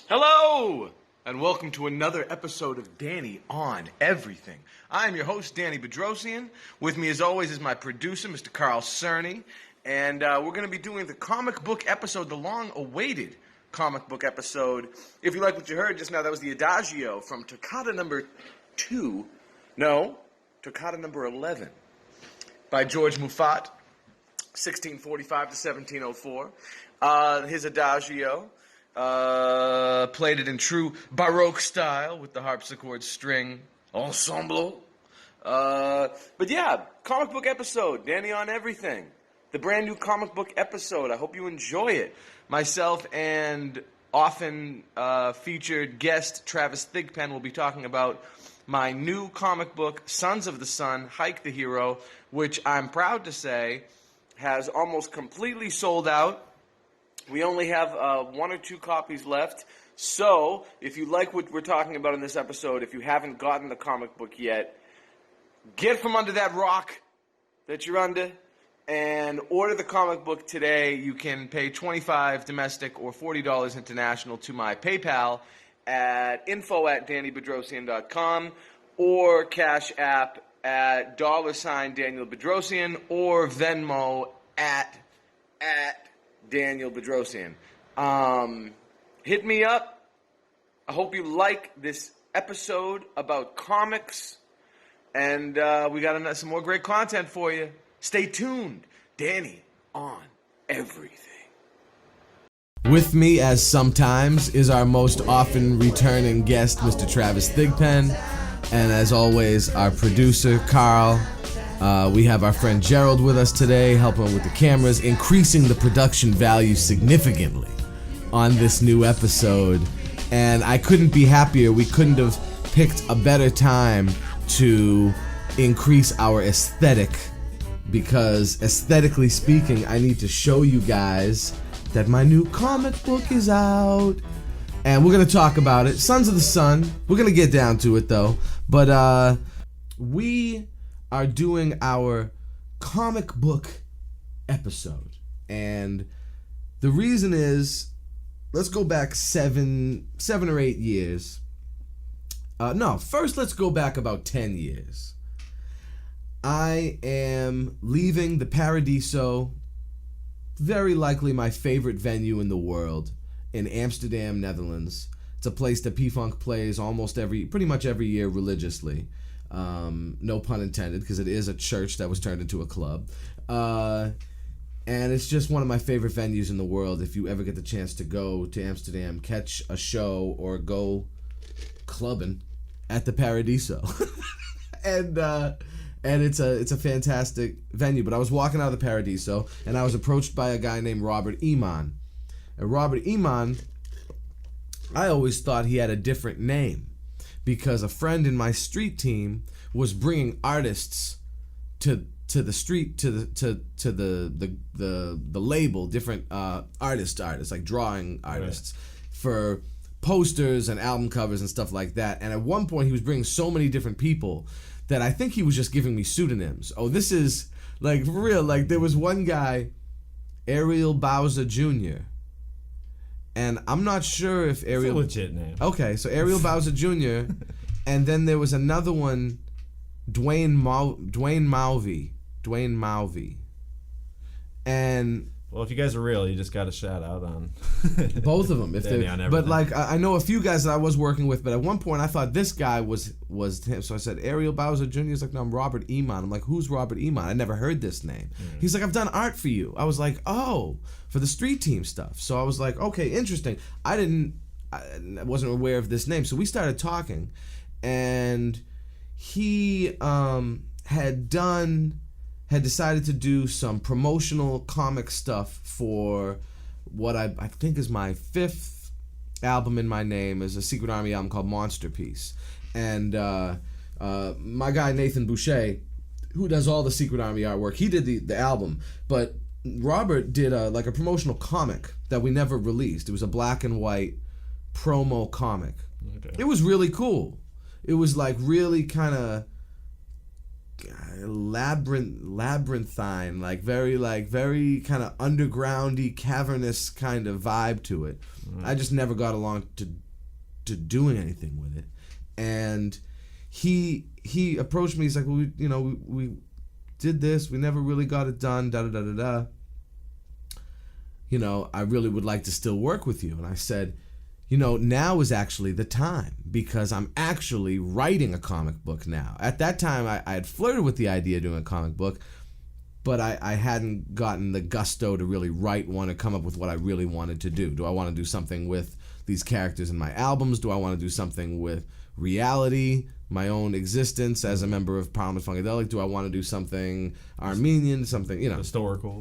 Hello, and welcome to another episode of Danny on Everything. I am your host, Danny Bedrosian. With me, as always, is my producer, Mr. Carl Cerny. And we're going to be doing the comic book episode, the long-awaited comic book episode. If you like what you heard just now, that was the Adagio from Toccata number 11, by George Muffat, 1645 to 1704. His Adagio. Played it in true Baroque style with the harpsichord string ensemble. But yeah, comic book episode, Danny on Everything. The brand new comic book episode. I hope you enjoy it. Myself and often featured guest Travis Thigpen will be talking about my new comic book, Sons of the Sun, Hayk the Hero, which I'm proud to say has almost completely sold out. We only have one or two copies left, so if you like what we're talking about in this episode, if you haven't gotten the comic book yet, get from under that rock that you're under and order the comic book today. You can pay $25 domestic or $40 international to my PayPal at info@DannyBedrosian.com or Cash App at $ Daniel Bedrosian or Venmo at Daniel Bedrosian. Hit me up. I hope you like this episode about comics. And we got some more great content for you. Stay tuned. Danny on Everything. With me, as sometimes, is our most often returning guest, Mr. Travis Thigpen. And as always, our producer, Carl. We have our friend Gerald with us today, helping with the cameras, increasing the production value significantly on this new episode. And I couldn't be happier. We couldn't have picked a better time to increase our aesthetic, because aesthetically speaking, I need to show you guys that my new comic book is out. And we're going to talk about it. Sons of the Sun. We're going to get down to it, though. But we are doing our comic book episode. And the reason is, let's go back seven or 8 years. First let's go back about 10 years. I am leaving the Paradiso, very likely my favorite venue in the world, in Amsterdam, Netherlands. It's a place that P-Funk plays pretty much every year religiously. No pun intended, because it is a church that was turned into a club. And it's just one of my favorite venues in the world. If you ever get the chance to go to Amsterdam, catch a show, or go clubbing at the Paradiso. and it's a fantastic venue. But I was walking out of the Paradiso, and I was approached by a guy named Robert Iman. And Robert Iman, I always thought he had a different name, because a friend in my street team was bringing artists to the street, to the label, different artists like drawing artists, right, for posters and album covers and stuff like that. And at one point he was bringing so many different people that I think he was just giving me pseudonyms. Oh, this is like for real. Like there was one guy, Ariel Bowser Jr., and I'm not sure if Ariel... It's a legit name. Okay, so Ariel Bowser Jr., and then there was another one, Dwayne Malvey. And... Well, if you guys are real, you just got a shout out on... both of them. But like, I know a few guys that I was working with, but at one point I thought this guy was him. So I said, Ariel Bowser Jr. He's like, no, I'm Robert Iman. I'm like, who's Robert Iman? I never heard this name. Mm. He's like, I've done art for you. I was like, oh, for the street team stuff. So I was like, okay, interesting. I wasn't aware of this name. So we started talking, and he had decided to do some promotional comic stuff for what I think is my 5th album in my name, is a Secret Army album called Monster Piece. And my guy Nathan Boucher, who does all the Secret Army artwork, he did the album. But Robert did a promotional comic that we never released. It was a black and white promo comic. Okay. It was really cool. It was like really kind of... labyrinthine, like very kind of undergroundy, cavernous kind of vibe to it. I just never got along to doing anything with it. And he approached me. He's like, well, we did this. We never really got it done. Da da da da da. I really would like to still work with you. And I said, now is actually the time, because I'm actually writing a comic book now. At that time, I had flirted with the idea of doing a comic book, but I hadn't gotten the gusto to really write one and come up with what I really wanted to do. Do I want to do something with these characters in my albums? Do I want to do something with reality, my own existence as a member of Parliament Funkadelic? Do I want to do something Armenian, something, Historical,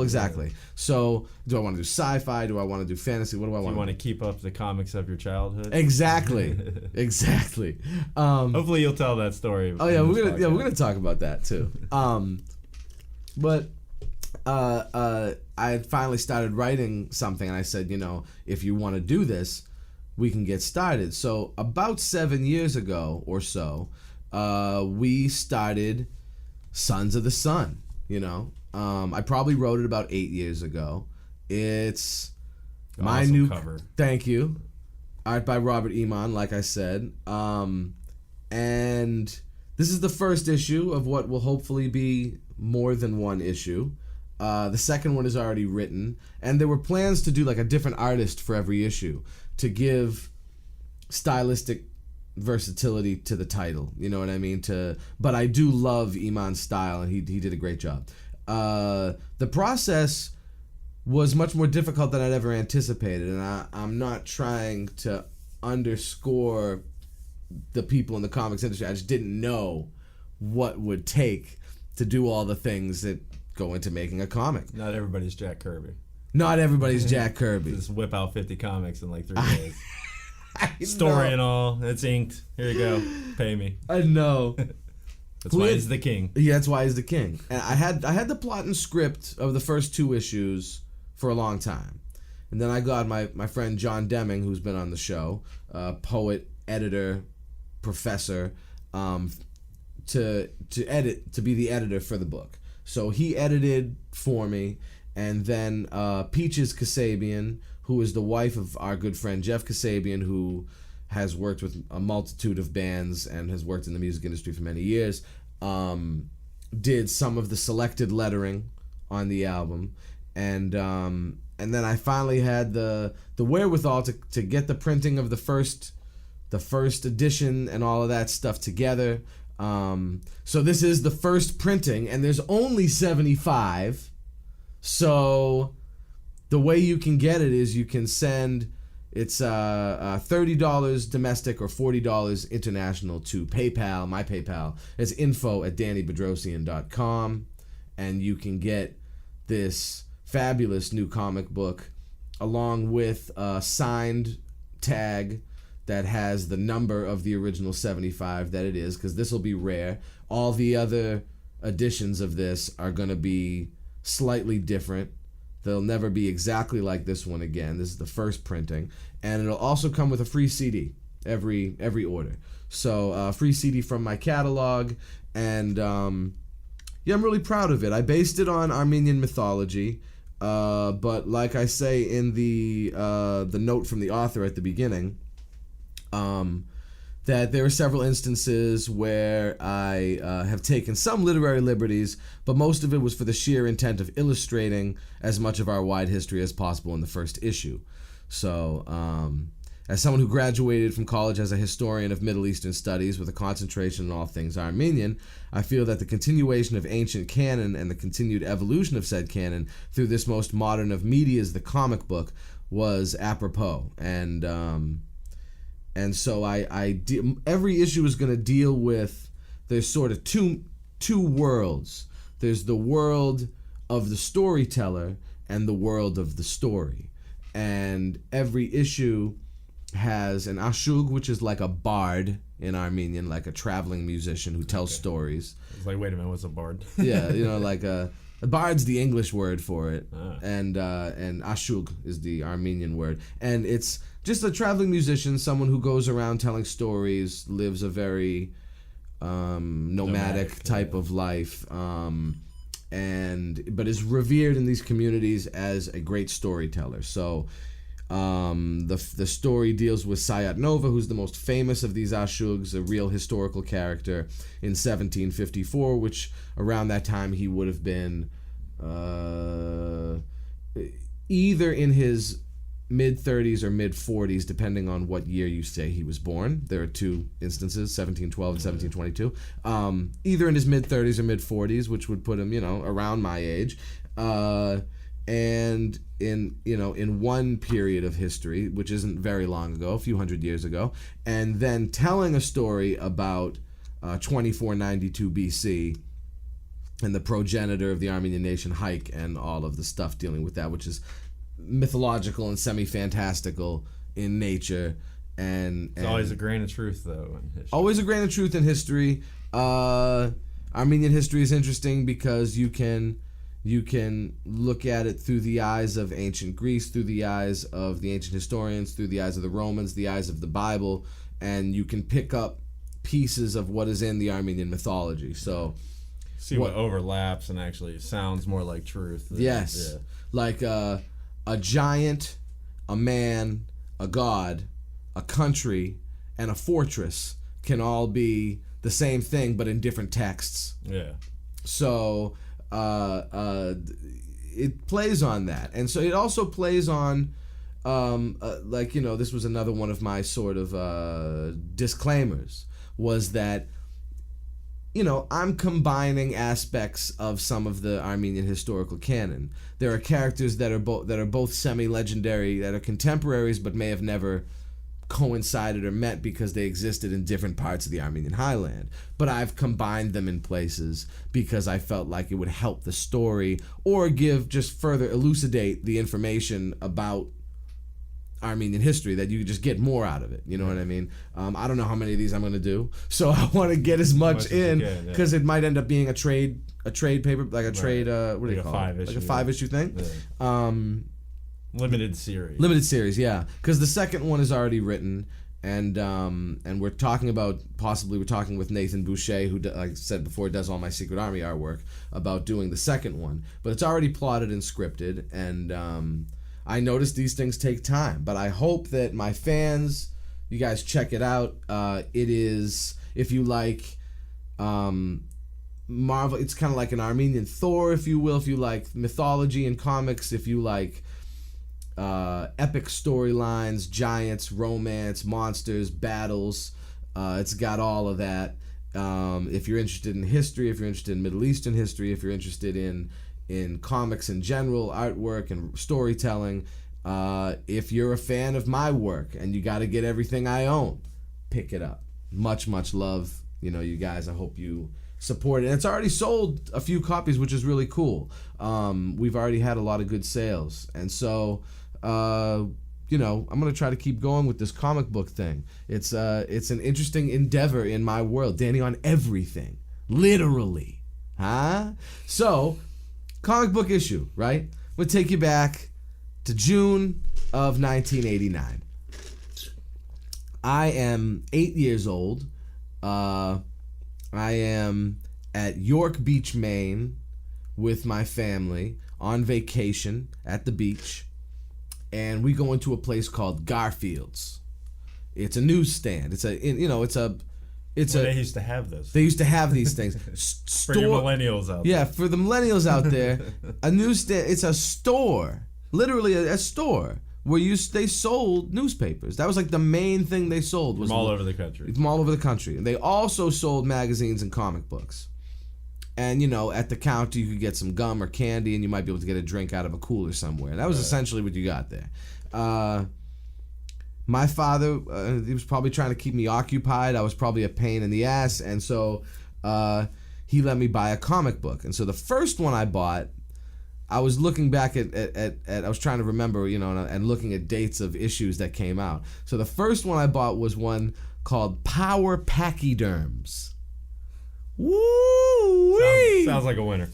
exactly. Yeah. So, do I want to do sci-fi? Do I want to do fantasy? What do I want? Do you want to keep up the comics of your childhood? Exactly. Exactly. Hopefully you'll tell that story. Oh yeah, we're gonna talk about that too. But I had finally started writing something, and I said, if you want to do this, we can get started. So about 7 years ago or so, we started Sons of the Sun. I probably wrote it about 8 years ago. It's my awesome new cover. Thank you. Art by Robert Iman, like I said. And this is the first issue of what will hopefully be more than one issue. The second one is already written, and there were plans to do like a different artist for every issue to give stylistic versatility to the title. You know what I mean? But I do love Iman's style, and he did a great job. The process was much more difficult than I'd ever anticipated, and I'm not trying to underscore the people in the comics industry. I just didn't know what would take to do all the things that go into making a comic. Not everybody's Jack Kirby. Not everybody's Jack Kirby. Just whip out 50 comics in like 3 days. Story and all. It's inked. Here you go. Pay me. I know. That's why he's the king. Yeah, that's why he's the king. And I had the plot and script of the first 2 issues for a long time. And then I got my friend John Deming, who's been on the show, poet, editor, professor, to be the editor for the book. So he edited for me, and then Peaches Kasabian, who is the wife of our good friend Jeff Kasabian, who has worked with a multitude of bands and has worked in the music industry for many years, did some of the selected lettering on the album, and then I finally had the wherewithal to get the printing of the first edition and all of that stuff together. So this is the first printing, and there's only 75. So the way you can get it is you can send, it's $30 domestic or $40 international to PayPal, my PayPal. It's info@DannyBedrosian.com, and you can get this fabulous new comic book along with a signed tag that has the number of the original 75 that it is, because this will be rare. All the other editions of this are going to be slightly different. They'll never be exactly like this one again. This is the first printing. And it'll also come with a free CD every order. So free CD from my catalog. And I'm really proud of it. I based it on Armenian mythology. But like I say in the note from the author at the beginning, that there are several instances where I have taken some literary liberties, but most of it was for the sheer intent of illustrating as much of our wide history as possible in the first issue. So, as someone who graduated from college as a historian of Middle Eastern studies with a concentration in all things Armenian, I feel that the continuation of ancient canon and the continued evolution of said canon through this most modern of medias, the comic book, was apropos. And so every issue is going to deal with, there's sort of two worlds. There's the world of the storyteller and the world of the story. And every issue has an ashug, which is like a bard in Armenian, like a traveling musician who tells stories. It's like, wait a minute, what's a bard? Yeah, like a bard's the English word for it, and ashug is the Armenian word, and it's just a traveling musician, someone who goes around telling stories, lives a very nomadic type of life, but is revered in these communities as a great storyteller. So the story deals with Sayat Nova, who's the most famous of these Ashugs, a real historical character in 1754, which around that time he would have been either in his mid-30s or mid-40s, depending on what year you say he was born. There are two instances, 1712 and 1722. Either in his mid-30s or mid-40s, which would put him, around my age. And in one period of history, which isn't very long ago, a few hundred years ago, and then telling a story about 2492 BC and the progenitor of the Armenian nation, Hayk, and all of the stuff dealing with that, which is mythological and semi-fantastical in nature. And always a grain of truth, though, in history. Always a grain of truth in history. Armenian history is interesting because you can look at it through the eyes of ancient Greece, through the eyes of the ancient historians, through the eyes of the Romans, the eyes of the Bible, and you can pick up pieces of what is in the Armenian mythology. So see what overlaps and actually sounds more like truth. Yes. Yeah. Like a giant, a man, a god, a country, and a fortress can all be the same thing but in different texts. Yeah. So it plays on that. And so it also plays on this was another one of my sort of disclaimers, was that I'm combining aspects of some of the Armenian historical canon. There are characters that are both semi-legendary, that are contemporaries, but may have never coincided or met because they existed in different parts of the Armenian highland. But I've combined them in places because I felt like it would help the story or just further elucidate the information about Armenian history, that you just get more out of it. You know what I mean? I don't know how many of these I'm going to do, so I want to get as much in because it might end up being a trade paper, like a trade. What do you call it? Like a 5-issue thing. Yeah. Limited series, yeah. Because the second one is already written, and we're talking with Nathan Boucher, who, like I said before, does all my Secret Army artwork, about doing the second one. But it's already plotted and scripted, and I noticed these things take time. But I hope that my fans, you guys check it out. It is, if you like Marvel, it's kind of like an Armenian Thor, if you will. If you like mythology and comics, if you like epic storylines, giants, romance, monsters, battles. It's got all of that. If you're interested in history, if you're interested in Middle Eastern history, if you're interested in comics in general, artwork and storytelling, if you're a fan of my work and you got to get everything I own, pick it up. Much, much love, you guys. I hope you support it. And it's already sold a few copies, which is really cool. We've already had a lot of good sales. And so I'm gonna try to keep going with this comic book thing. It's an interesting endeavor in my world. Danny on everything, literally, huh? So, comic book issue, right? We'll take you back to June of 1989. I am 8 years old. I am at York Beach, Maine, with my family on vacation at the beach. And we go into a place called Garfield's. It's a newsstand. They used to have those. They used to have these things. For your millennials out there. Yeah, for the millennials out there, a newsstand. It's a store, literally a store where they sold newspapers. That was like the main thing they sold. From all over the country. From all over the country, and they also sold magazines and comic books. And, at the counter, you could get some gum or candy, and you might be able to get a drink out of a cooler somewhere. That was essentially what you got there. My father, he was probably trying to keep me occupied. I was probably a pain in the ass, and so he let me buy a comic book. And so the first one I bought, I was looking back at I was trying to remember, and looking at dates of issues that came out. So the first one I bought was one called Power Pachyderms. Woo! Sounds like a winner.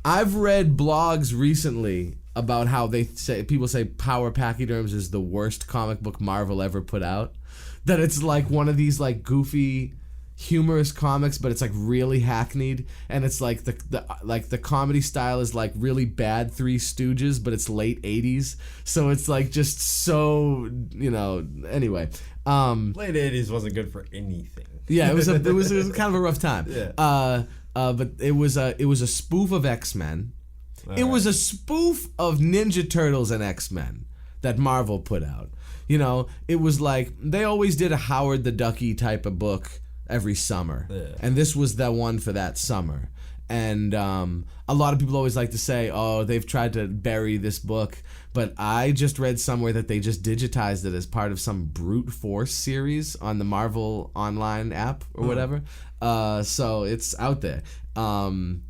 I've read blogs recently about how people say Power Pachyderms is the worst comic book Marvel ever put out. That it's like one of these like goofy humorous comics, but it's like really hackneyed, and it's like the comedy style is like really bad Three Stooges, but it's late 80s, so it's like just so, anyway. Late 80s wasn't good for anything. Yeah, it was kind of a rough time. Yeah. But it was a spoof of X-Men. It was a spoof of Ninja Turtles and X-Men that Marvel put out. It was like they always did a Howard the Ducky type of book every summer. Yeah. And this was the one for that summer. And a lot of people always like to say, oh, they've tried to bury this book. But I just read somewhere that they just digitized it as part of some brute force series on the Marvel Online app or whatever. So it's out there. 30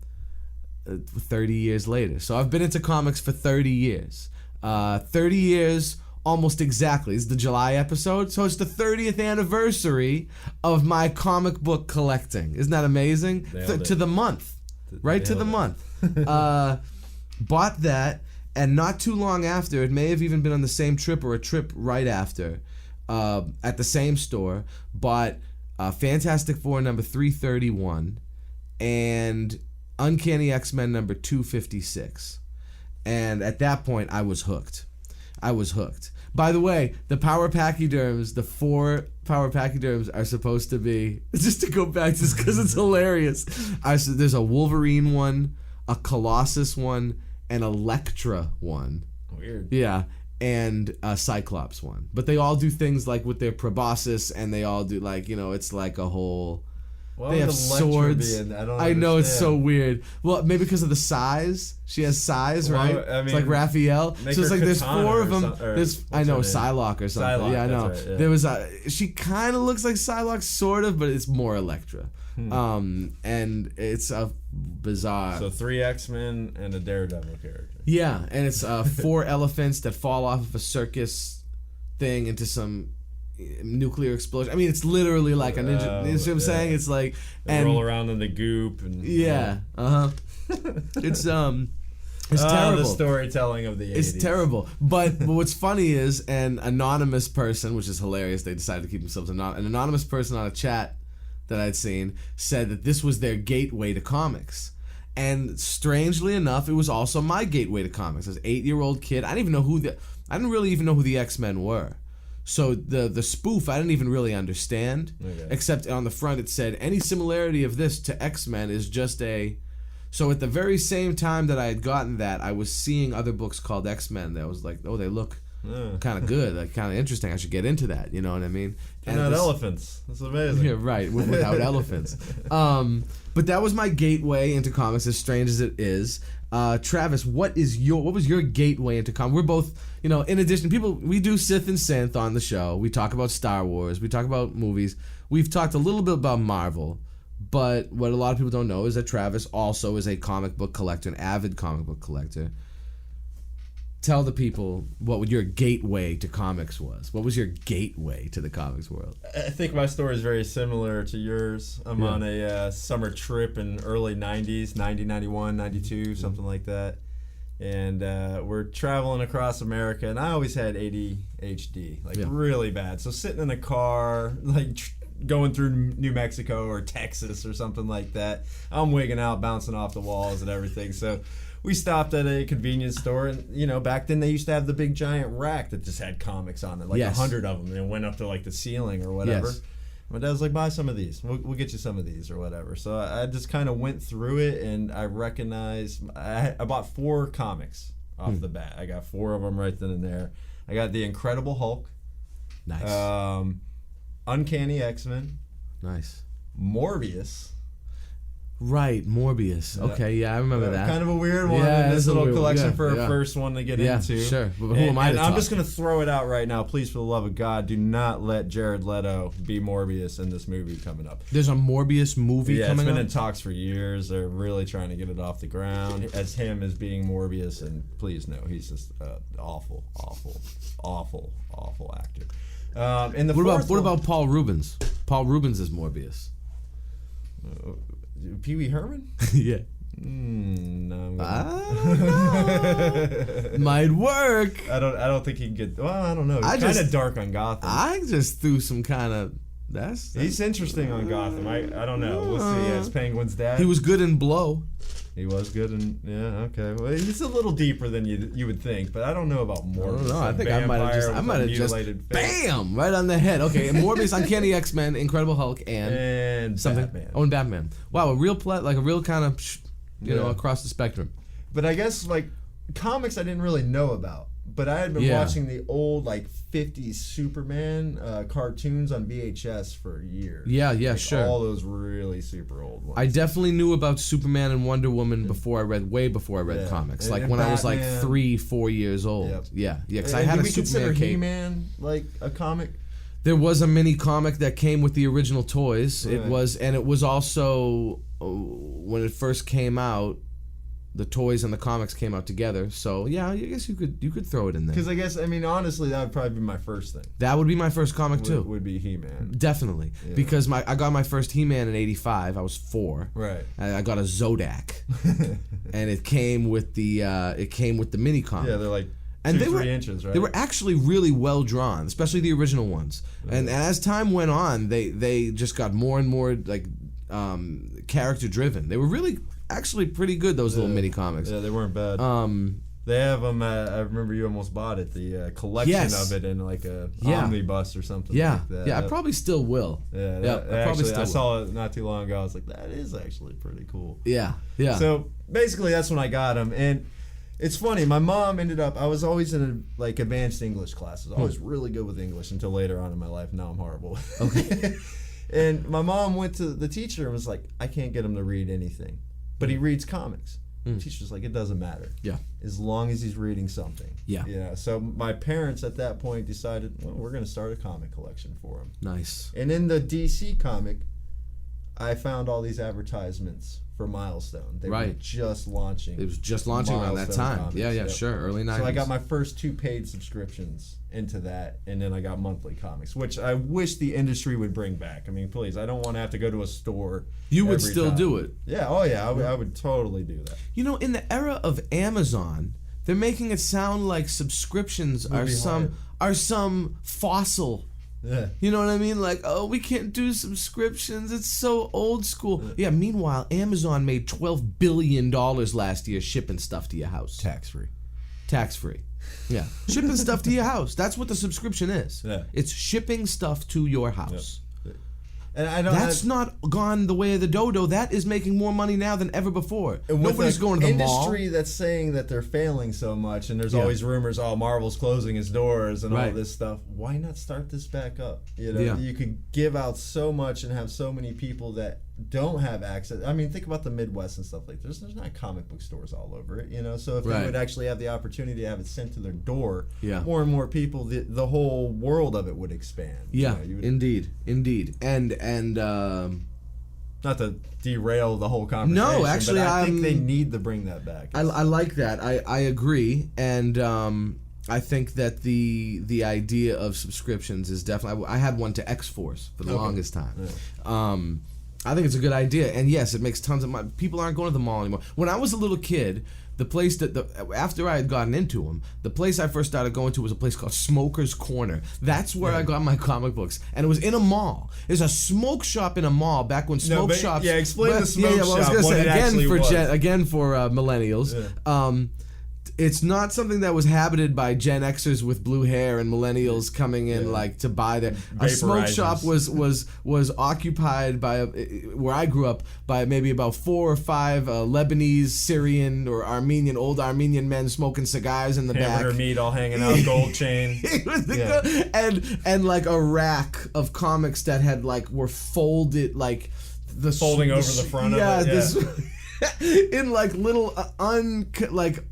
years later. So I've been into comics for 30 years. 30 years almost exactly. It's the July episode, so it's the 30th anniversary of my comic book collecting. Isn't that amazing? To the month. Right to the month. Bought that, and not too long after, it may have even been on the same trip or a trip right after, at the same store, bought Fantastic Four number 331 and Uncanny X-Men number 256. And at that point, I was hooked. By the way, the Power Pachyderms, the 4 Power Pachyderms are supposed to be, just to go back to this because it's hilarious, there's a Wolverine one, a Colossus one, an Elektra one. Weird. Yeah, and a Cyclops one. But they all do things like with their proboscis, and they all do like, it's like a whole... Why they have would Elektra swords. be in? I don't I know, it's so understand. weird. Well, maybe because of the size. She has size, right? Well, I it's mean, like Raphael. make So it's her like there's Katana 4 of or them. some- or There's what's I know her name? Psylocke or something. Psylocke, yeah, I know. that's right, yeah. There was she kind of looks like Psylocke, sort of, but it's more Elektra. And it's a bizarre. So 3 X-Men and a Daredevil character. Yeah, and it's 4 elephants that fall off of a circus thing into some nuclear explosion. I mean, it's literally like a ninja. You know what I'm saying? It's like They roll around in the goop and yeah, It's terrible. The storytelling of the 80s. It's terrible. But what's funny is an anonymous person, which is hilarious. They decided to keep themselves anonymous. An anonymous person on a chat that I'd seen said that this was their gateway to comics. And strangely enough, it was also my gateway to comics. As an 8-year-old kid, I didn't really even know who the X-Men were. So the spoof I didn't even really understand. Okay. Except on the front it said any similarity of this to X-Men is just a... So at the very same time that I had gotten that, I was seeing other books called X-Men that was like, oh, they look kind of good, like kind of interesting. I should get into that. You know what I mean? And not elephants. That's amazing. Yeah, right. Without elephants. But that was my gateway into comics, as strange as it is. Travis, what was your gateway into comics? We're both, in addition, we do Sith and Synth on the show. We talk about Star Wars. We talk about movies. We've talked a little bit about Marvel. But what a lot of people don't know is that Travis also is a comic book collector, an avid comic book collector. Tell the people what your gateway to comics was. What was your gateway to the comics world? I think my story is very similar to yours. I'm on a summer trip in early 90s, 90, 91, 92, something like that. And we're traveling across America, and I always had ADHD, really bad. So sitting in a car, going through New Mexico or Texas or something like that, I'm wigging out, bouncing off the walls and everything. So we stopped at a convenience store, and back then they used to have the big giant rack that just had comics on it, 100 of them, and it went up to the ceiling or whatever. Yes. My dad was like, buy some of these. We'll get you some of these or whatever. So I just kind of went through it, and I recognized I bought 4 comics off the bat. I got 4 of them right then and there. I got the Incredible Hulk. Nice. Uncanny X-Men. Nice. Morbius. Right, Morbius. Okay, yeah, I remember that. Kind of a weird one. Yeah, This it's a little weird one. collection Yeah, for yeah. a first one to get Yeah, into. sure. But who am I to I'm talk? just going to throw it out right now. Please, for the love of God, do not let Jared Leto be Morbius in this movie coming up. There's a Morbius movie coming it's been up? in talks for years. They're really trying to get it off the ground as him as being Morbius, and please no, he's just awful actor. What about Paul Rubens? Paul Rubens is Morbius. Pee Wee Herman? Yeah. No. Might work. I don't think he can get. Well, I don't know. It's I kind of just- dark on Gotham. I just threw some kind of He's interesting on Gotham. I don't know. We'll see. As Penguin's dad. He was good in Blow. He was good in okay. Well, he's a little deeper than you would think, but I don't know about Morbius. No, I think I might have just bam right on the head. Okay, and Morbius, Uncanny X-Men, Incredible Hulk, and something. Batman. Oh, and Batman. Wow, a real kind of across the spectrum. But I guess like comics, I didn't really know about. But I had been watching the old, 50s Superman cartoons on VHS for years. Yeah, sure. All those really super old ones. I definitely knew about Superman and Wonder Woman before I read comics. Like when I was 3-4 years old. Yep. Yeah, because I had a Superman consider cape. He-Man like a comic? There was a mini comic that came with the original toys. Right. It was also when it first came out. The toys and the comics came out together, so yeah, I guess you could throw it in there. Because honestly, that would probably be my first thing. That would be my first comic too. Would be He-Man. Definitely, because I got my first He-Man in '85. I was 4. Right. And I got a Zodak, and it came with the mini comic. Yeah, they're like. And 3 inches, right? They were actually really well drawn, especially the original ones. Right. And as time went on, they just got more and more character driven. They were really. Actually pretty good, those little mini comics. Yeah, they weren't bad. They have them I remember you almost bought it, the collection of it in like a omnibus or something like that. Yeah, I probably still will. I saw it not too long ago. I was like, that is actually pretty cool. Yeah. So basically that's when I got them. And it's funny, my mom I was always in advanced English classes. I was really good with English until later on in my life. Now I'm horrible. Okay. And my mom went to the teacher and was like, I can't get him to read anything. But he reads comics. The teacher's like, it doesn't matter. Yeah. As long as he's reading something. Yeah. So my parents at that point decided, well, we're going to start a comic collection for him. Nice. And in the DC comic, I found all these advertisements for Milestone. They were just launching. It was just launching around that time. Comics. Yeah, sure. Early 90s. So I got my first 2 paid subscriptions into that, and then I got monthly comics, which I wish the industry would bring back. I mean, please, I don't want to have to go to a store. You would still do it. Yeah, I would totally do that. In the era of Amazon, they're making it sound like subscriptions are some fossil. Yeah. You know what I mean? Like, oh, we can't do subscriptions. It's so old school. Yeah, meanwhile, Amazon made $12 billion last year shipping stuff to your house. Tax-free. Yeah. Shipping stuff to your house. That's what the subscription is. Yeah. It's shipping stuff to your house. Yeah. And that's not gone the way of the dodo. That is making more money now than ever before. Nobody's going to the mall. Industry that's saying that they're failing so much, and there's always rumors, Marvel's closing its doors and all this stuff. Why not start this back up? You could give out so much and have so many people that don't have access. I mean, think about the Midwest and stuff like this. There's not comic book stores all over it, So if they would actually have the opportunity to have it sent to their door, more and more people, the whole world of it would expand. Yeah, indeed. And not to derail the whole conversation. No, actually, but I think they need to bring that back. I like that. I agree, and I think that the idea of subscriptions is definitely. I had one to X-Force for the longest time. Yeah. I think it's a good idea, and yes, it makes tons of money. People aren't going to the mall anymore. When I was a little kid, the place after I had gotten into them, the place I first started going to was a place called Smoker's Corner. That's where I got my comic books, and it was in a mall. There's a smoke shop in a mall back when smoke shops. Yeah, explain the smoke shop. I was gonna say again for millennials. Yeah. It's not something that was habited by Gen Xers with blue hair and millennials coming in to buy there. A smoke shop was occupied by where I grew up by maybe about 4 or 5 Lebanese, Syrian, or old Armenian men smoking cigars in the back. Hamburger meat all hanging out, gold chain, and like a rack of comics that had were folded folding over the front of it. In little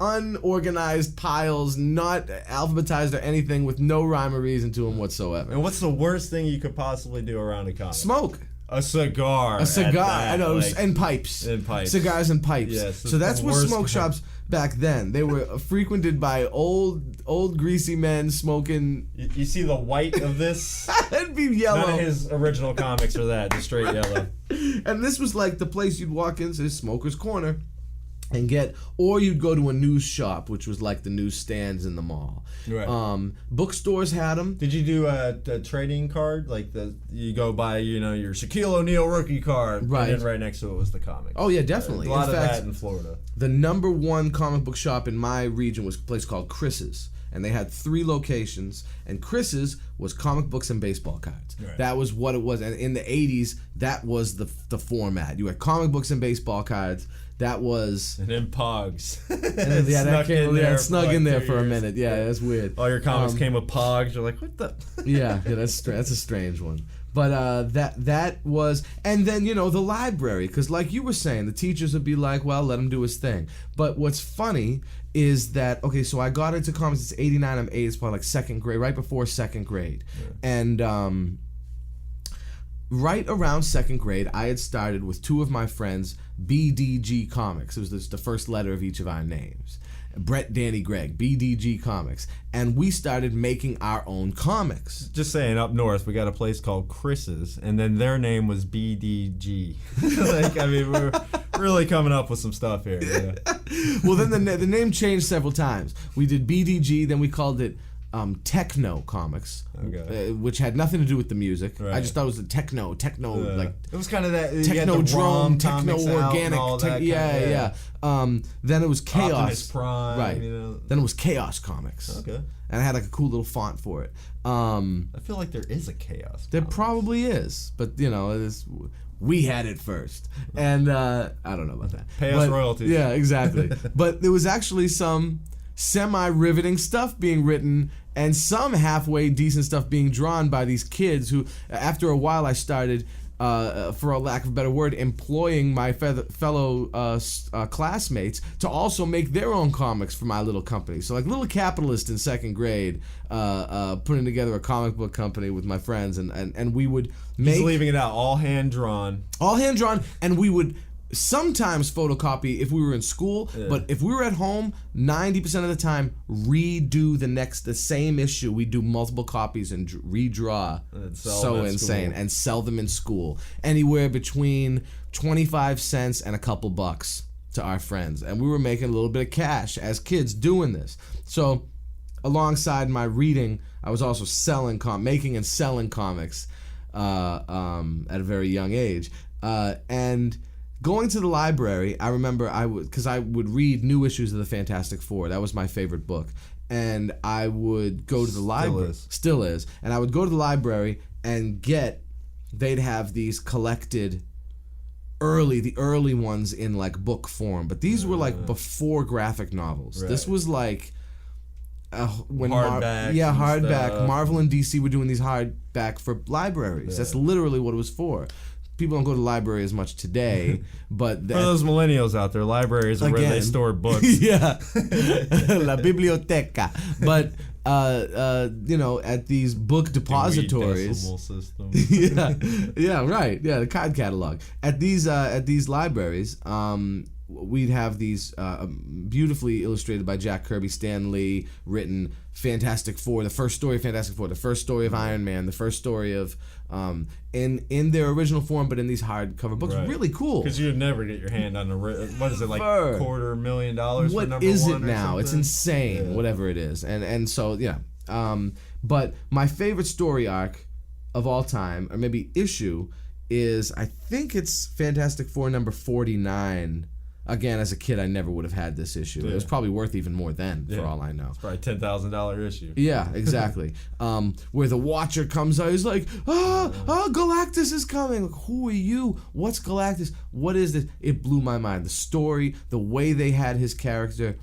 unorganized piles, not alphabetized or anything, with no rhyme or reason to them whatsoever. And what's the worst thing you could possibly do around a comic? Smoke. A cigar. I know, and pipes. Cigars and pipes. Yes, so that's what smoke shops back then. They were frequented by old greasy men smoking. You see the white of this? It'd be yellow. None of his original comics are that, just straight yellow. And this was the place you'd walk in, says Smoker's Corner. and get, or you'd go to a news shop, which was like the newsstands in the mall. Right. Bookstores had them. Did you do a trading card? Like you go buy, your Shaquille O'Neal rookie card, Right. and then right next to it was the comics. Oh yeah, definitely. A lot in of fact, that in Florida. the number one comic book shop in my region was a place called Chris's. And they had 3 locations, and Chris's was comic books and baseball cards. Right. That was what it was. And in the 80s, that was the format. You had comic books and baseball cards. That was... And then Pogs. Yeah, that came, snuck in there for a minute. Yeah, Yeah. that's weird. All your comics came with Pogs. You're like, what the? Yeah, that's a strange one. But that was, and then the library, because like you were saying, the teachers would be like, well, let him do his thing. But what's funny is that, okay, so I got into comics, it's 89, I'm 8, it's probably like 2nd grade, right before 2nd grade. Yeah. And right around 2nd grade, I had started with 2 of my friends, BDG Comics. It was the first letter of each of our names. Brett, Danny, Greg, BDG Comics. And we started making our own comics. Just saying, up north, we got a place called Chris's, and then their name was BDG. We're really coming up with some stuff here. Yeah. Well, then the name changed several times. We did BDG, then we called it Techno Comics, okay. Which had nothing to do with the music. Right. I just thought it was a techno, like it was kind of that techno drone, techno organic, yeah. Then it was Chaos, Optimus Prime, right? Then it was Chaos Comics. Okay. And I had like a cool little font for it. I feel like there is a Chaos. There probably is, but we had it first, and I don't know about that. Pay us royalties. Yeah, exactly. But there was actually some semi-riveting stuff being written and some halfway decent stuff being drawn by these kids who, after a while, I started, for a lack of a better word, employing my fellow classmates to also make their own comics for my little company. So like little capitalist in 2nd grade, putting together a comic book company with my friends, and we would make... He's leaving it out, all hand-drawn. All hand-drawn, and we would... sometimes photocopy if we were in school, but if we were at home, 90% of the time redo the same issue. We do multiple copies and redraw. So insane, and sell them in school, anywhere between 25 cents and a couple bucks to our friends, and we were making a little bit of cash as kids doing this. So alongside my reading, I was also making and selling comics at a very young age, and going to the library, I remember because I would read new issues of the Fantastic Four. That was my favorite book. And I would go to the library. Still is. And I would go to the library and they'd have these collected the early ones in like book form. But these were like before graphic novels. Right. This was like when hardback. Hardback. Marvel and DC were doing these hardback for libraries. Yeah. That's literally what it was for. People don't go to the library as much today, but... For those millennials out there, libraries are where they store books. Yeah. La biblioteca. But, at these book depositories... The system. Yeah, right. Yeah, the card catalog. At these libraries, we'd have these beautifully illustrated by Jack Kirby, Stan Lee, written Fantastic Four, the first story of Fantastic Four, the first story of Iron Man, the first story of in their original form, but in these hardcover books. Right. Really cool. Because you'd never get your hand on what is it, like $250,000 what for number is one it now? something? It's insane, whatever it is. And so, yeah. But my favorite story arc of all time, or maybe issue, is, I think it's Fantastic Four number 49. Again, as a kid, I never would have had this issue. Yeah. It was probably worth even more then, for all I know. It's probably $10,000 issue. Yeah, exactly. Where the Watcher comes out, he's like, Galactus is coming. Like, who are you? What's Galactus? What is this? It blew my mind. The story, the way they had his character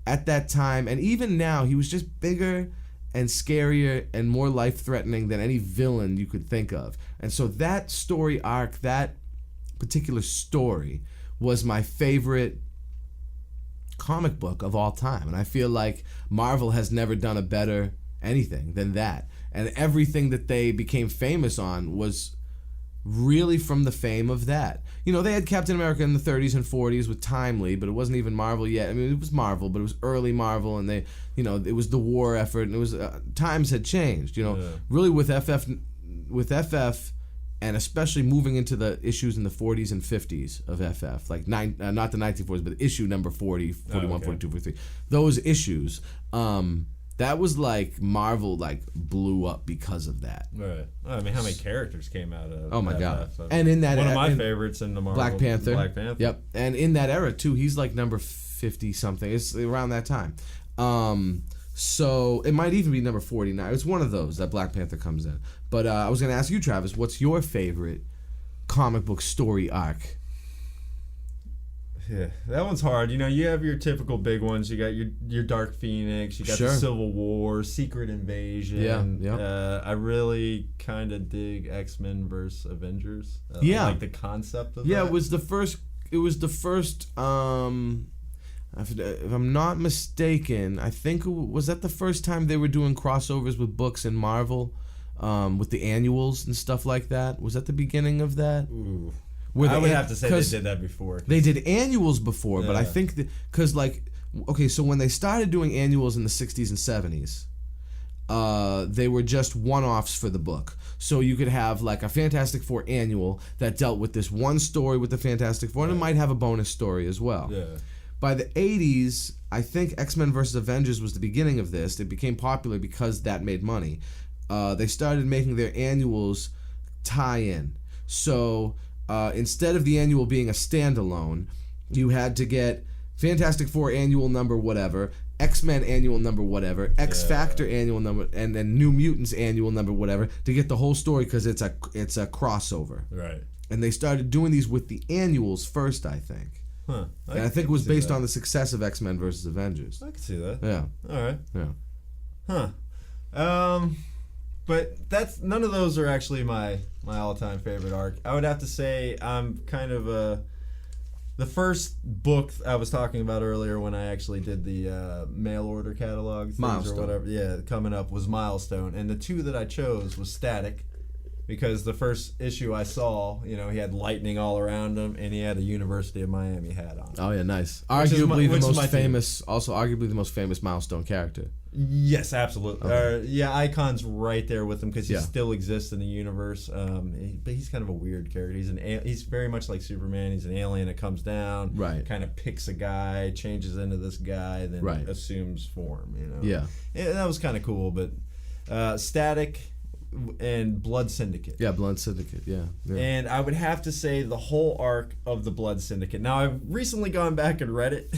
at that time, and even now, he was just bigger and scarier and more life-threatening than any villain you could think of. And so that story arc, that particular story, was my favorite comic book of all time. And I feel like Marvel has never done a better anything than that. And everything that they became famous on was really from the fame of that. They had Captain America in the 30s and 40s with Timely, but it wasn't even Marvel yet. I mean, it was Marvel, but it was early Marvel, and they, it was the war effort, and it was times had changed. Really with FF and especially moving into the issues in the 40s and 50s of FF, like not the 1940s, but issue number 40, 41, 42, 43. Those issues, that was like Marvel like blew up because of that. Right. I mean, how many characters came out of? Oh my god! FF? And in that, one of my favorites in the Marvel, Black Panther. Black Panther. Yep. And in that era too, he's like number 50 something. It's around that time. So it might even be number 49. It's one of those that Black Panther comes in. But I was going to ask you, Travis, what's your favorite comic book story arc? Yeah, that one's hard. You know, you have your typical big ones. You got your Dark Phoenix. You got the Civil War, Secret Invasion. Yeah. I really kind of dig X-Men versus Avengers. Yeah, I like the concept of that. Yeah, it was the first. If I'm not mistaken, I think was that the first time they were doing crossovers with books in Marvel, with the annuals and stuff like that. Was that the beginning of that? Ooh. I would have to say they did that before. They did annuals before, but I think because so when they started doing annuals in the 60s and 70s, they were just one-offs for the book. So you could have like a Fantastic Four annual that dealt with this one story with the Fantastic Four, and it might have a bonus story as well. Yeah. By the 80s, I think X-Men vs. Avengers was the beginning of this. It became popular because that made money. They started making their annuals tie-in. So instead of the annual being a standalone, you had to get Fantastic Four annual number whatever, X-Men annual number whatever, X-Factor annual number, and then New Mutants annual number whatever to get the whole story because it's a crossover. Right. And they started doing these with the annuals first, I think. Huh. And I think it was based on the success of X-Men versus Avengers. I can see that. Yeah. All right. Yeah. Huh. But none of those are actually my all-time favorite arc. I would have to say I'm kind of the first book I was talking about earlier when I actually did the mail order catalog things or whatever. Yeah, coming up was Milestone, and the two that I chose was Static. Because the first issue I saw, he had lightning all around him, and he had a University of Miami hat on. Oh yeah, nice. Arguably the most famous Milestone character. Yes, absolutely. Okay. Icon's right there with him because he still exists in the universe. But he's kind of a weird character. He's very much like Superman. He's an alien that comes down, kind of picks a guy, changes into this guy, then assumes form. Yeah, that was kind of cool. But Static and Blood Syndicate. Yeah, Blood Syndicate, yeah. And I would have to say the whole arc of the Blood Syndicate. Now, I've recently gone back and read it.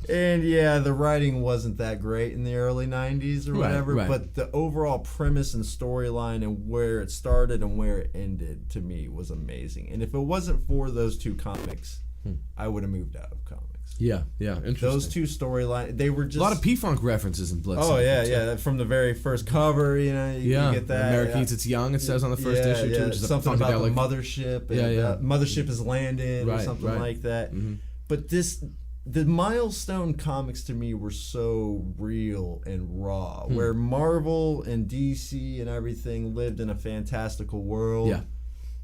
And the writing wasn't that great in the early 90s or whatever, but the overall premise and storyline and where it started and where it ended, to me, was amazing. And if it wasn't for those two comics, I would have moved out of comics. Yeah, interesting. Those two storylines, they were just... A lot of P-Funk references in Blood Syndicate. Yeah. From the very first cover, you get that. America Eats Its Young, it says on the first issue, too. Which is something about the mothership. Mothership is landed or something like that. Mm-hmm. But the Milestone comics to me were so real and raw, where Marvel and DC and everything lived in a fantastical world. Yeah.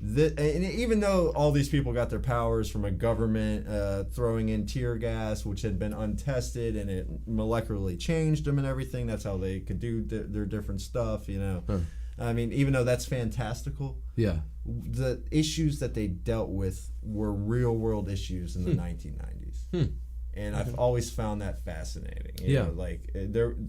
And even though all these people got their powers from a government throwing in tear gas, which had been untested, and it molecularly changed them and everything, that's how they could do their different stuff, I mean, even though that's fantastical, the issues that they dealt with were real-world issues in the 1990s. And I've always found that fascinating.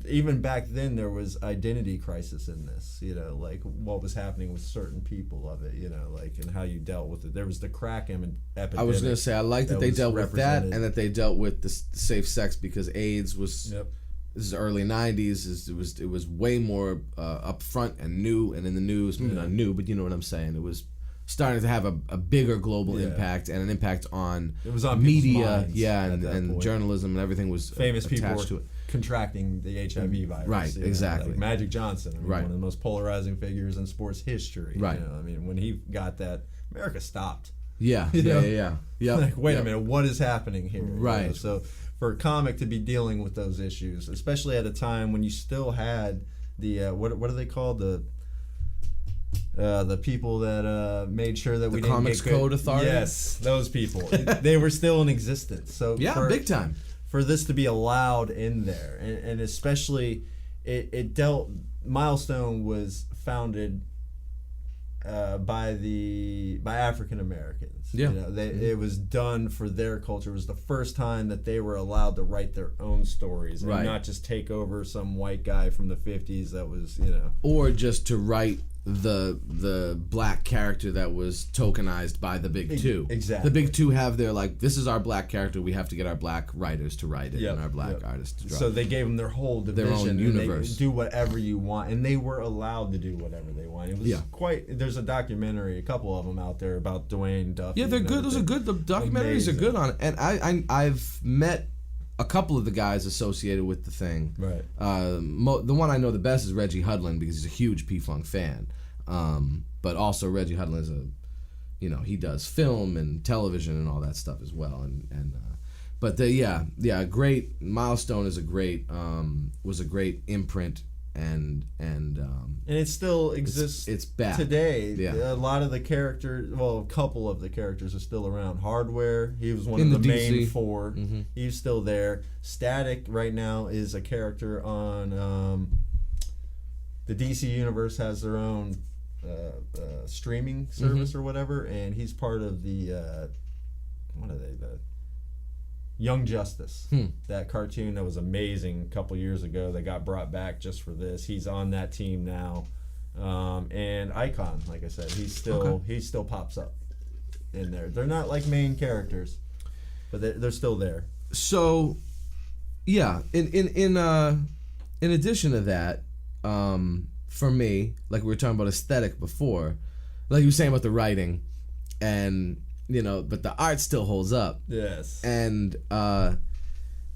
Even back then there was identity crisis in this. Like what was happening with certain people of it. And how you dealt with it. There was the crack epidemic. I was going to say I like that they dealt with that, and that they dealt with the safe sex, because AIDS was. Yep. This is early 90s. It was way more upfront and new, and in the news. Maybe not new, but you know what I'm saying. It was starting to have a bigger global impact, and an impact on, media, and journalism, and everything was famous attached people to it. Contracting the HIV virus. Right, exactly. Like Magic Johnson, one of the most polarizing figures in sports history. Right. When he got that, America stopped. Yeah. Like, wait a minute, what is happening here? Right. So for a comic to be dealing with those issues, especially at a time when you still had the what are they called, the people that made sure that we didn't Comics get good. Code Authority? Yes, those people. They were still in existence. So big time. For this to be allowed in there, and especially it dealt. Milestone was founded by African Americans. Yeah. You know, it was done for their culture. It was the first time that they were allowed to write their own stories and Right. not just take over some white guy from the 50s that was, you know. Or just to write the black character that was tokenized by the big two. Exactly. The big two have their, like, this is our black character, we have to get our black writers to write it Yep, and our black yep. artists to draw So it. they gave them their whole Their division. own and universe. They do whatever you want, and they were allowed to do whatever they want. It was Yeah. quite. There's a documentary, a couple of them out there about Dwayne Duffy. Yeah, they're and good. Those are everything. good. The documentaries are Amazing. good on it. And I've met a couple of the guys associated with the thing. Right. The one I know the best is Reggie Hudlin because he's a huge P-Funk fan. But also Reggie Hudlin is he does film and television and all that stuff as well. Great Milestone is was a great imprint and it still exists. it's back today. Yeah. A lot of the characters, well, a couple of the characters are still around. Hardware, he was one In of the the main DC. 4. Mm-hmm. He's still there. Static right now is a character on the DC universe has their own streaming service or whatever, and he's part of the what are they, the Young Justice, that cartoon that was amazing a couple years ago that got brought back just for this. He's on that team now, and Icon, like I said, he still pops up in there. They're not like main characters, but they're still there. So, yeah. In addition to that, for me, like we were talking about aesthetic before, like you were saying about the writing, and but the art still holds up. Yes. And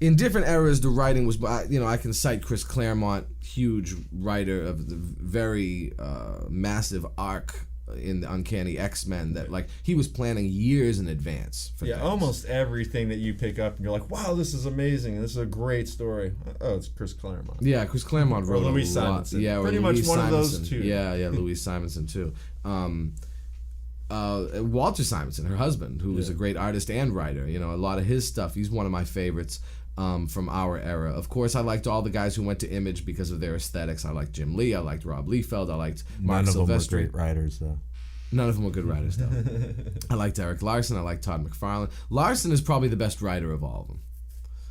in different eras, the writing was, I can cite Chris Claremont, huge writer of the very massive arc in the Uncanny X-Men that, like, he was planning years in advance for things. Almost everything that you pick up and you're like, wow, this is amazing, this is a great story. Oh, it's Chris Claremont. Yeah, Chris Claremont wrote Louis a lot. Simonson. Yeah, or Pretty Louis much one of those Simonson. two. Yeah, Louis Simonson too. Walter Simonson, her husband, who was a great artist and writer. A lot of his stuff. He's one of my favorites from our era. Of course, I liked all the guys who went to Image because of their aesthetics. I liked Jim Lee. I liked Rob Liefeld. I liked Mark None of them were Silvestri. great writers, though. None of them were good writers, though. I liked Eric Larson. I liked Todd McFarlane. Larson is probably the best writer of all of them.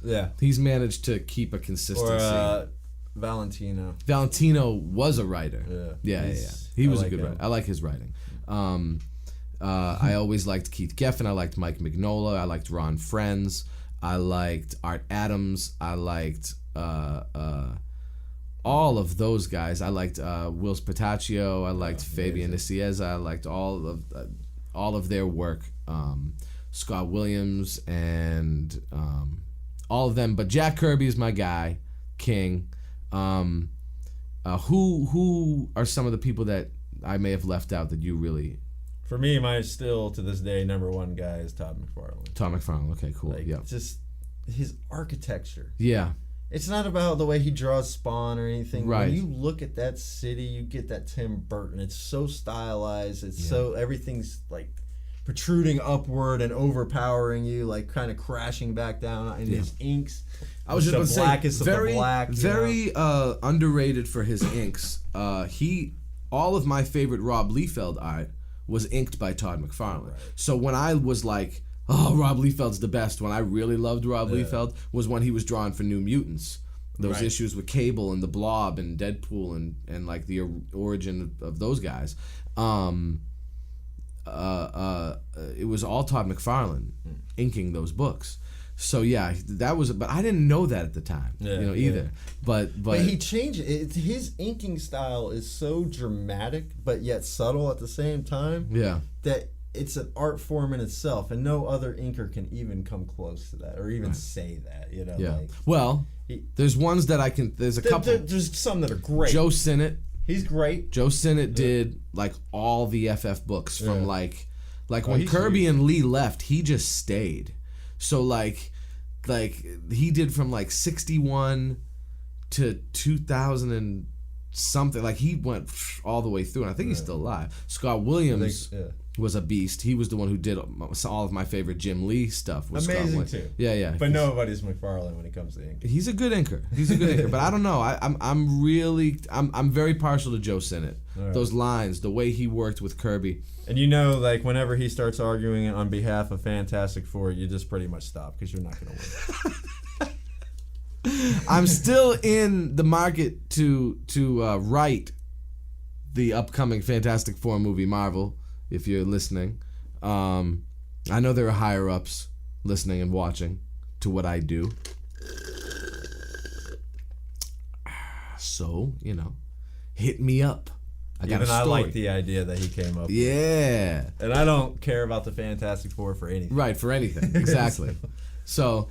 Yeah. He's managed to keep a consistency. Or Valentino. Valentino was a writer. Yeah. He was a good him. writer. I like his writing. I always liked Keith Geffen. I liked Mike Mignola. I liked Ron Frenz. I liked Art Adams. I liked all of those guys. I liked Will Spatacchio. I liked Fabian Nicieza. I liked all of their work. Scott Williams and all of them. But Jack Kirby is my guy, King. Who are some of the people that I may have left out that you really... For me, my still to this day number one guy is Todd McFarlane. Todd McFarlane. Okay, cool. Like, Yeah. just his architecture. Yeah. It's not about the way he draws Spawn or anything. Right. When you look at that city, you get that Tim Burton. It's so stylized. It's so everything's like protruding upward and overpowering you, like kind of crashing back down. And his inks. I was just the going to say, blackest of the black. Very underrated for his inks. All of my favorite Rob Liefeld art was inked by Todd McFarlane. Right. So when I was like, oh, Rob Liefeld's the best, when I really loved Rob Liefeld was when he was drawing for New Mutants. Those issues with Cable and the Blob and Deadpool and like the origin of those guys. It was all Todd McFarlane inking those books. So yeah, that was, but I didn't know that at the time, either. But he changed it. His inking style is so dramatic, but yet subtle at the same time. Yeah, that it's an art form in itself, and no other inker can even come close to that, or even say that. Yeah. Like, there's ones that I can. There's a couple. There's some that are great. Joe Sinnott. He's great. Joe Sinnott did like all the FF books from like when Kirby huge. and Lee left, he just stayed. So like he did from like 61 to 2006 something. Like, he went all the way through, and I think he's still alive. Scott Williams was a beast. He was the one who did all of my favorite Jim Lee stuff. Amazing too. Yeah. But nobody's McFarlane when it comes to ink. He's a good inker. But I don't know. I'm very partial to Joe Sinnott. Right. Those lines, the way he worked with Kirby. And you know, like, whenever he starts arguing on behalf of Fantastic Four, you just pretty much stop because you're not going to win. I'm still in the market to write the upcoming Fantastic Four movie, Marvel, if you're listening. I know there are higher ups listening and watching to what I do. So, hit me up. I like the idea that he came up with. Yeah. And I don't care about the Fantastic Four for anything. Right, for anything. Exactly. So,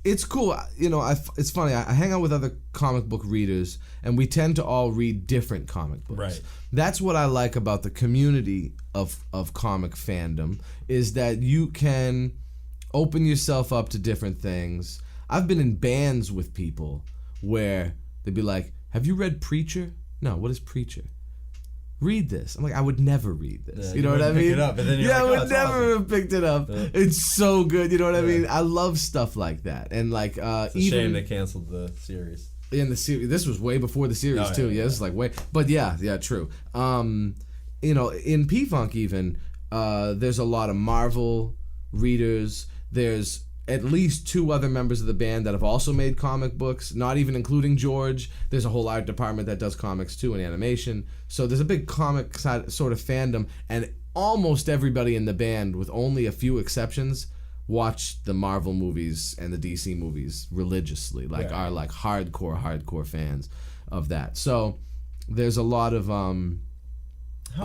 it's cool. It's funny. I hang out with other comic book readers, and we tend to all read different comic books. Right. That's what I like about the community of comic fandom, is that you can open yourself up to different things. I've been in bands with people where they'd be like, "Have you read Preacher?" "No, what is Preacher?" "Read this." I'm like, I would never read this. Yeah, you know what I mean? Pick it up, and then I would never awesome. have picked it up. Yeah. It's so good. You know what I mean? I love stuff like that. And like, it's a shame they canceled the series. In the series, this was way before the series too. Yeah, this is like way. But yeah, true. In P-Funk even, there's a lot of Marvel readers. There's at least 2 other members of the band that have also made comic books, not even including George. There's a whole art department that does comics too and animation. So there's a big comic side, sort of fandom, and almost everybody in the band, with only a few exceptions, watch the Marvel movies and the DC movies religiously, are like hardcore fans of that. So there's a lot of How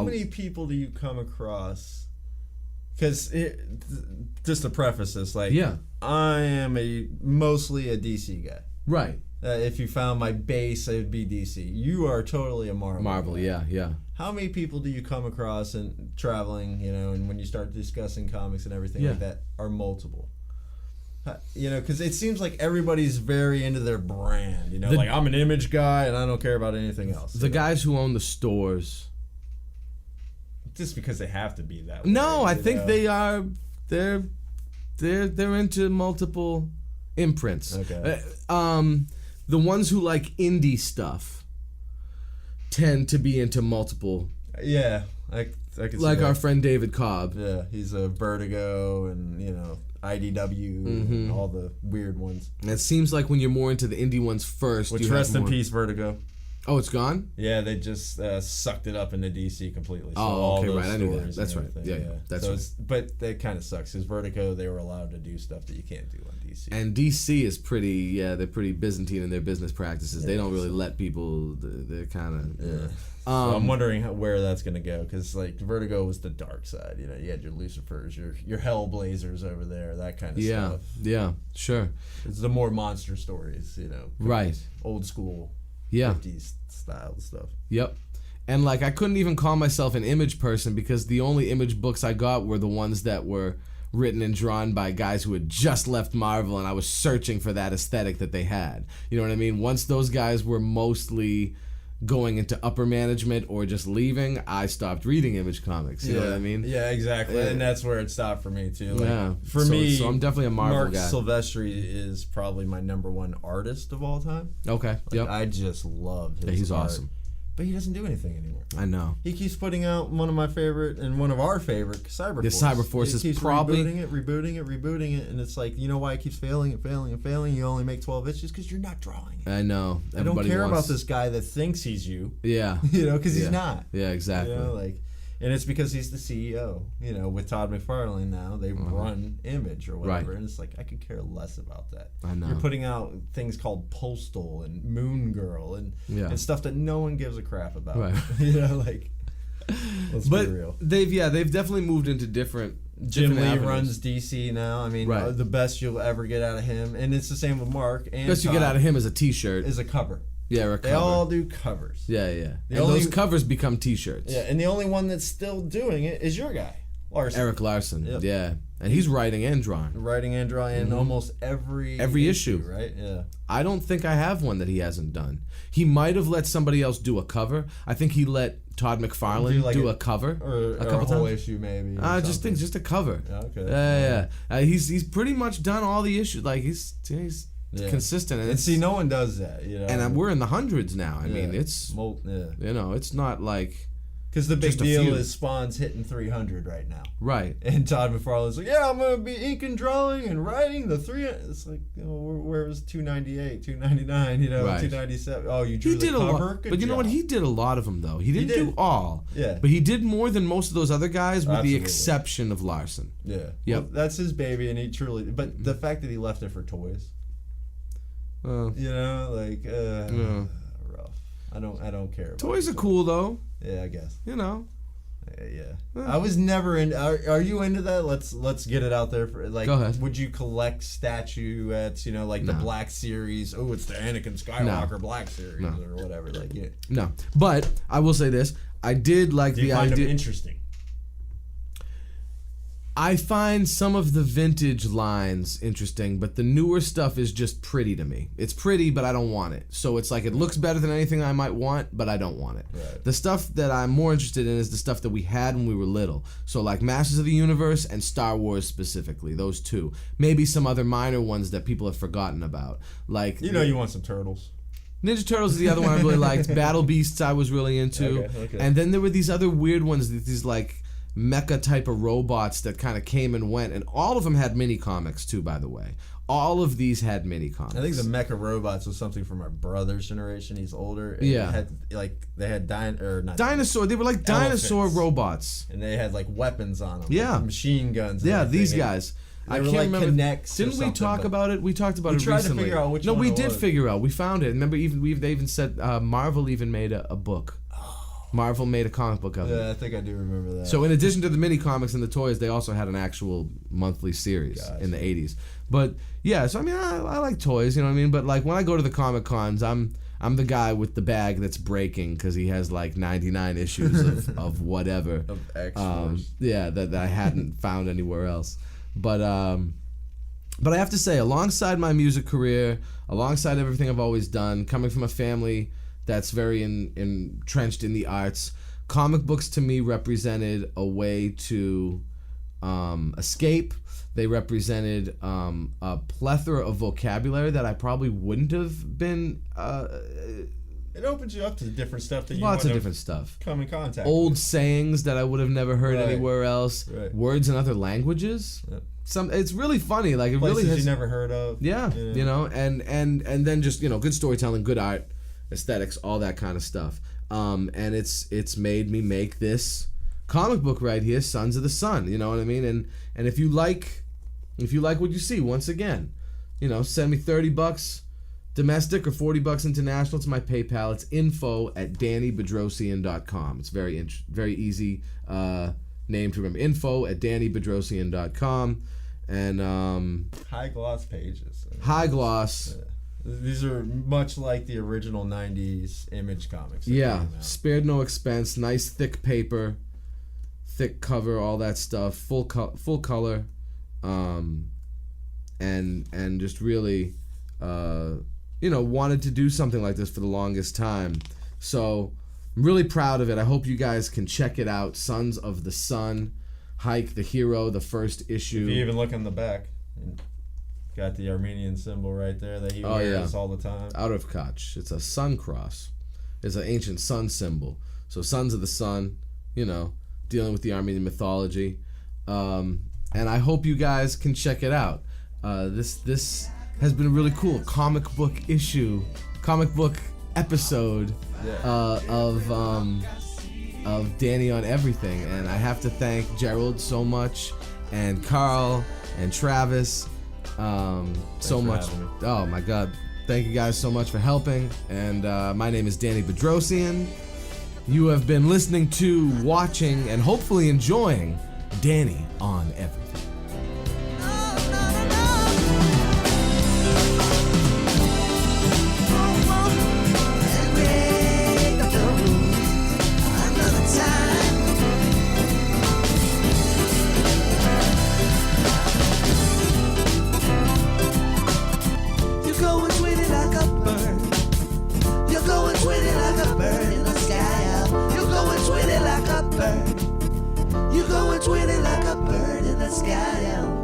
many people do you come across? Because just to preface this, I am mostly a DC guy. Right. If you found my base, it would be DC. You are totally a Marvel guy. Yeah. How many people do you come across and traveling, and when you start discussing comics and everything like that, are multiple? Because it seems like everybody's very into their brand. Like, I'm an Image guy and I don't care about anything else. The guys who own the stores. Just because they have to be that way. No, I think they are. They're into multiple imprints. Okay. The ones who like indie stuff tend to be into multiple. Yeah, I can see like that. our friend David Cobb. Yeah, he's a Vertigo and IDW and all the weird ones. And it seems like when you're more into the indie ones first, which rest in peace, Vertigo. Oh, it's gone? Yeah, they just sucked it up into DC completely. So okay, right. I knew that. That's right. Yeah, that's right. But that kind of sucks, because Vertigo, they were allowed to do stuff that you can't do on DC. And DC is pretty, they're pretty Byzantine in their business practices. They don't really let people, they're kind of... Yeah. So I'm wondering where that's going to go, because Vertigo was the dark side. You had your Lucifers, your Hellblazers over there, that kind of stuff. Yeah, sure. It's the more monster stories, Right. Old school. 50s style stuff. Yep. And I couldn't even call myself an Image person, because the only Image books I got were the ones that were written and drawn by guys who had just left Marvel, and I was searching for that aesthetic that they had. You know what I mean? Once those guys were mostly going into upper management or just leaving, I stopped reading Image comics. You know what I mean? Yeah, exactly. And that's where it stopped for me too. For so, me, so I'm definitely a Marvel Mark guy. Silvestri is probably my #1 artist of all time. Okay. I just love his he's art. Awesome. But he doesn't do anything anymore. I know. He keeps putting out one of my favorite and one of our favorite, Cyberforce. The Cyberforce is keeps probably rebooting it, and it's like, you know why it keeps failing and failing and failing? You only make 12 issues because you're not drawing it. I know. I don't care about this guy that thinks he's you. Yeah. Because he's not. Yeah, exactly. And it's because he's the CEO. With Todd McFarlane now, they run Image or whatever, and it's like, I could care less about that. I know. You're putting out things called Postal and Moon Girl and stuff that no one gives a crap about. Right. Let's be real. They've definitely moved into different. Jim Lee avenues. runs DC now. I mean, the best you'll ever get out of him, and it's the same with Mark. And best you get out of him is a T-shirt. Is a cover. Yeah, or a cover. They all do covers. Yeah. And those covers become T-shirts. Yeah, and the only one that's still doing it is your guy, Larson. Eric Larson. Yep. Yeah. And he's writing and drawing. Writing and drawing in almost every issue, right? Yeah. I don't think I have one that he hasn't done. He might have let somebody else do a cover. I think he let Todd McFarlane do a cover or a couple whole times. issue maybe. Just a cover. Okay. Yeah. He's pretty much done all the issues. Like he's consistent, and see, no one does that, And we're in the hundreds now. I mean, it's it's not like. Because the big deal is Spawn's hitting 300 right now. Right. And Todd McFarlane's like, yeah, I'm going to be inking, drawing, and writing the 300. It's like, where was 298, 299, 297? Oh, you drew the cover? But you know what? He did a lot of them, though. He didn't do all. Yeah. But he did more than most of those other guys, with the exception of Larson. Yeah. Yep. Well, that's his baby, and he truly... But the fact that he left it for toys. Rough. I don't care about toys. Are cool, though. Yeah, I guess. Yeah. I was never in. Are you into that? Let's get it out there. For like, go ahead. Would you collect statuettes? The Black Series. Oh, it's the Anakin Skywalker Black Series or whatever. Like, yeah. No, but I will say this: I did like Do you the find idea. Them interesting. I find some of the vintage lines interesting, but the newer stuff is just pretty to me. It's pretty, but I don't want it. So it's like it looks better than anything I might want, but I don't want it. Right. The stuff that I'm more interested in is the stuff that we had when we were little. So like Masters of the Universe and Star Wars specifically, those two. Maybe some other minor ones that people have forgotten about. Like you want some turtles. Ninja Turtles is the other one I really liked. Battle Beasts I was really into. Okay. And then there were these other weird ones, these like mecha type of robots that kind of came and went, and all of them had mini comics too, by the way. All of these had mini comics. I think the mecha robots was something from my brother's generation. He's older. And they had dinosaur. They were like dinosaur robots, and they had like weapons on them. Yeah, like machine guns. Yeah, these guys. I can't remember. Connects. Didn't we talk about it? We talked about it recently. We tried to figure out which one. No, we did figure out. We found it. Remember, they even said Marvel even made a book. Marvel made a comic book of it. Yeah, I think I do remember that. So in addition to the mini comics and the toys, they also had an actual monthly series in the 80s. But yeah, so I mean, I like toys, you know what I mean? But like when I go to the Comic Cons, I'm the guy with the bag that's breaking because he has like 99 issues of whatever. Of X-Force. That I hadn't found anywhere else. But I have to say, alongside my music career, alongside everything I've always done, coming from a family that's very entrenched in the arts, comic books to me represented a way to escape. They represented a plethora of vocabulary that I probably wouldn't have been. It opens you up to different stuff that you lots of different stuff. Come in contact. Old with. Sayings that I would have never heard anywhere else. Right. Words in other languages. Yep. It's really funny. Like it Places really has you never heard of. Yeah, and then just good storytelling, good art, aesthetics, all that kind of stuff. And it's made me make this comic book right here, Sons of the Sun. You know what I mean? And if you like what you see, once again, send me $30 domestic or $40 international to my PayPal. It's info@DannyBedrosian.com. It's very easy name to remember. info@DannyBedrosian.com. And high gloss pages. High gloss. Yeah. These are much like the original 90s Image comics. Yeah, spared no expense. Nice thick paper, thick cover, all that stuff. Full color, and just really, wanted to do something like this for the longest time. So I'm really proud of it. I hope you guys can check it out. Sons of the Sun, Hayk the Hero, the first issue. If you even look on the back. Got the Armenian symbol right there that he wears all the time. Out of Koch. It's a sun cross. It's an ancient sun symbol. So Sons of the Sun, dealing with the Armenian mythology. And I hope you guys can check it out. This has been a really cool comic book episode of Danny on Everything. And I have to thank Gerald so much, and Carl, and Travis. So much. Oh my God. Thank you guys so much for helping. And my name is Danny Bedrosian. You have been listening to, watching, and hopefully enjoying Danny on Everything. the sky,